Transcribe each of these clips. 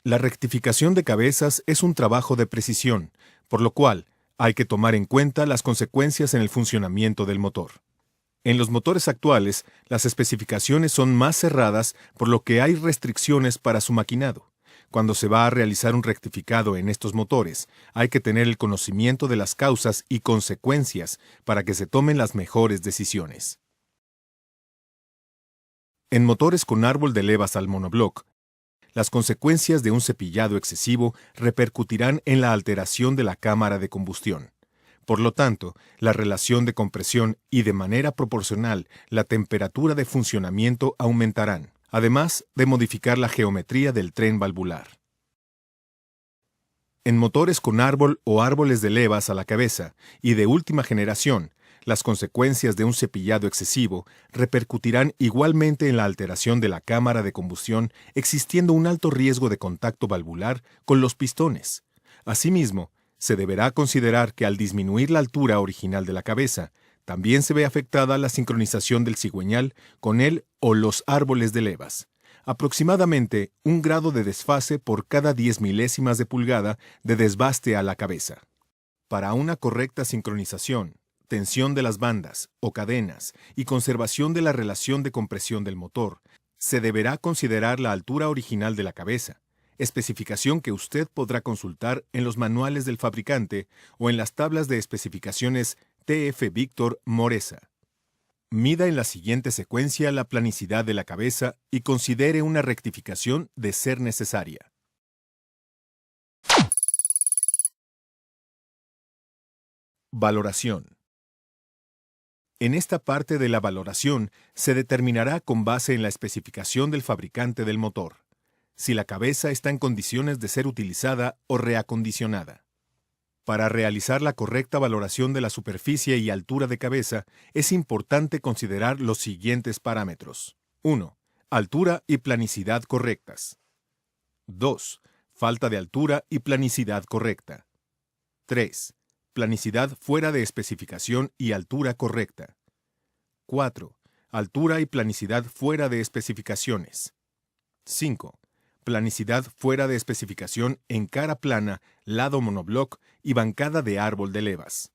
La rectificación de cabezas es un trabajo de precisión, por lo cual hay que tomar en cuenta las consecuencias en el funcionamiento del motor. En los motores actuales, las especificaciones son más cerradas, por lo que hay restricciones para su maquinado. Cuando se va a realizar un rectificado en estos motores, hay que tener el conocimiento de las causas y consecuencias para que se tomen las mejores decisiones. En motores con árbol de levas al monobloc, las consecuencias de un cepillado excesivo repercutirán en la alteración de la cámara de combustión. Por lo tanto, la relación de compresión y de manera proporcional la temperatura de funcionamiento aumentarán, además de modificar la geometría del tren valvular. En motores con árbol o árboles de levas a la cabeza y de última generación, las consecuencias de un cepillado excesivo repercutirán igualmente en la alteración de la cámara de combustión, existiendo un alto riesgo de contacto valvular con los pistones. Asimismo, se deberá considerar que al disminuir la altura original de la cabeza, también se ve afectada la sincronización del cigüeñal con el o los árboles de levas. Aproximadamente 1 grado de desfase por cada 10 milésimas de pulgada de desbaste a la cabeza. Para una correcta sincronización, tensión de las bandas o cadenas y conservación de la relación de compresión del motor, se deberá considerar la altura original de la cabeza, especificación que usted podrá consultar en los manuales del fabricante o en las tablas de especificaciones TF Victor Moresa. Mida en la siguiente secuencia la planicidad de la cabeza y considere una rectificación de ser necesaria. Valoración. En esta parte de la valoración se determinará con base en la especificación del fabricante del motor, si la cabeza está en condiciones de ser utilizada o reacondicionada. Para realizar la correcta valoración de la superficie y altura de cabeza, es importante considerar los siguientes parámetros. 1. Altura y planicidad correctas. 2. Falta de altura y planicidad correcta. 3. Planicidad fuera de especificación y altura correcta. 4. Altura y planicidad fuera de especificaciones. 5. Planicidad fuera de especificación en cara plana, lado monobloc y bancada de árbol de levas.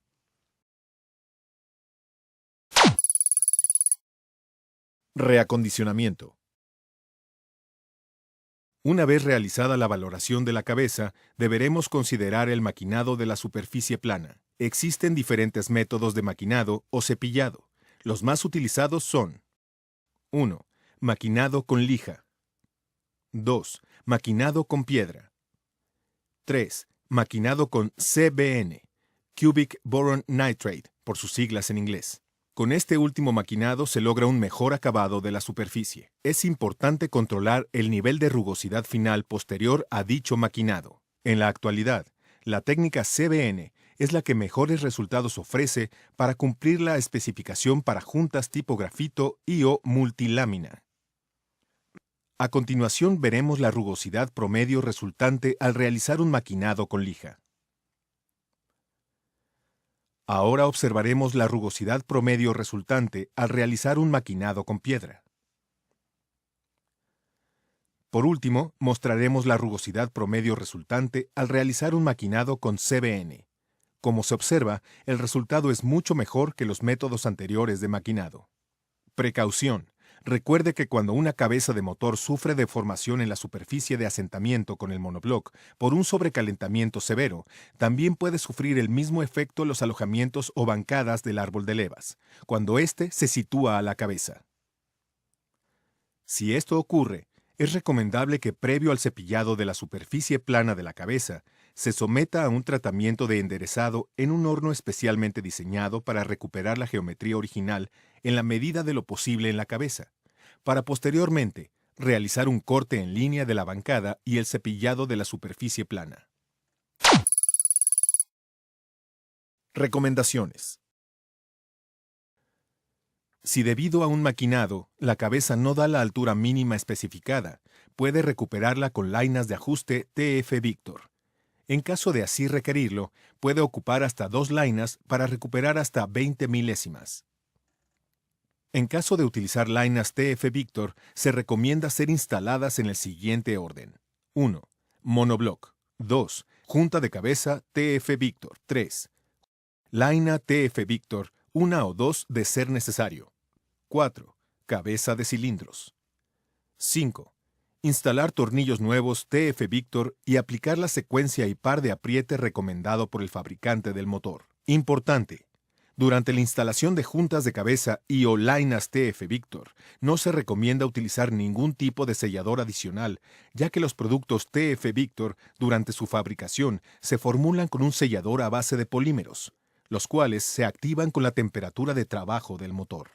Reacondicionamiento. Una vez realizada la valoración de la cabeza, deberemos considerar el maquinado de la superficie plana. Existen diferentes métodos de maquinado o cepillado. Los más utilizados son: 1. Maquinado con lija. 2. Maquinado con piedra. 3. Maquinado con CBN, Cubic Boron Nitrate, por sus siglas en inglés. Con este último maquinado se logra un mejor acabado de la superficie. Es importante controlar el nivel de rugosidad final posterior a dicho maquinado. En la actualidad, la técnica CBN es la que mejores resultados ofrece para cumplir la especificación para juntas tipo grafito y o multilámina. A continuación veremos la rugosidad promedio resultante al realizar un maquinado con lija. Ahora observaremos la rugosidad promedio resultante al realizar un maquinado con piedra. Por último, mostraremos la rugosidad promedio resultante al realizar un maquinado con CBN. Como se observa, el resultado es mucho mejor que los métodos anteriores de maquinado. Precaución. Recuerde que cuando una cabeza de motor sufre deformación en la superficie de asentamiento con el monobloc por un sobrecalentamiento severo, también puede sufrir el mismo efecto los alojamientos o bancadas del árbol de levas, cuando éste se sitúa a la cabeza. Si esto ocurre, es recomendable que previo al cepillado de la superficie plana de la cabeza, se someta a un tratamiento de enderezado en un horno especialmente diseñado para recuperar la geometría original en la medida de lo posible en la cabeza, para posteriormente realizar un corte en línea de la bancada y el cepillado de la superficie plana. Recomendaciones. Si debido a un maquinado, la cabeza no da la altura mínima especificada, puede recuperarla con lainas de ajuste TF Victor. En caso de así requerirlo, puede ocupar hasta 2 lainas para recuperar hasta 20 milésimas. En caso de utilizar lainas TF Victor, se recomienda ser instaladas en el siguiente orden. 1. Monobloc. 2. Junta de cabeza TF Victor. 3. Laina TF Victor, una o dos de ser necesario. 4. Cabeza de cilindros. 5. Instalar tornillos nuevos TF Victor y aplicar la secuencia y par de apriete recomendado por el fabricante del motor. Importante. Durante la instalación de juntas de cabeza y o lainas TF Victor, no se recomienda utilizar ningún tipo de sellador adicional, ya que los productos TF Victor, durante su fabricación, se formulan con un sellador a base de polímeros, los cuales se activan con la temperatura de trabajo del motor.